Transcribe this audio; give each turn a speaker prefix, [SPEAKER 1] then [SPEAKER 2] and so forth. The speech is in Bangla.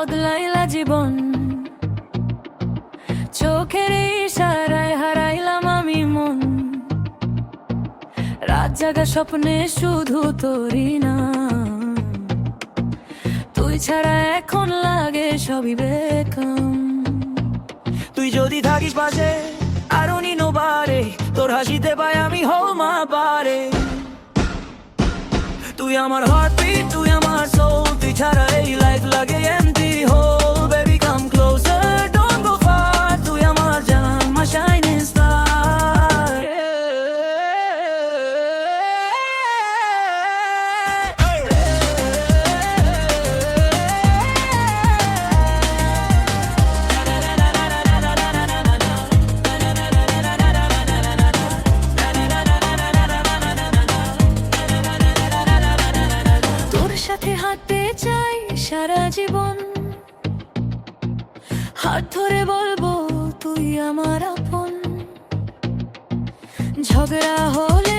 [SPEAKER 1] বদলাইলা জীবন, চোখের ইশারায় হারাইলাম আমি মন। রাত জাগা স্বপ্নে শুধু তোরই না, তুই ছাড়া এখন লাগে সবই বেকাম।
[SPEAKER 2] তুই যদি থাকিস পাশে আরো নিনোবারে, তোর হাসিতে পাই আমি হও মা পারে। তুই আমার হার্টবিট, তুই আমার সোল, তুই ছাড়া এই লাইফ লাগে এমটি হোল। Baby come closer, don't go far, তুই আমার জান, মাই শাইনিং স্টার।
[SPEAKER 1] তোর সাথে হাঁটতে চাই সারা জীবন, হাত ধরে বলবো তুই আমার আপন। ঝগড়া হলে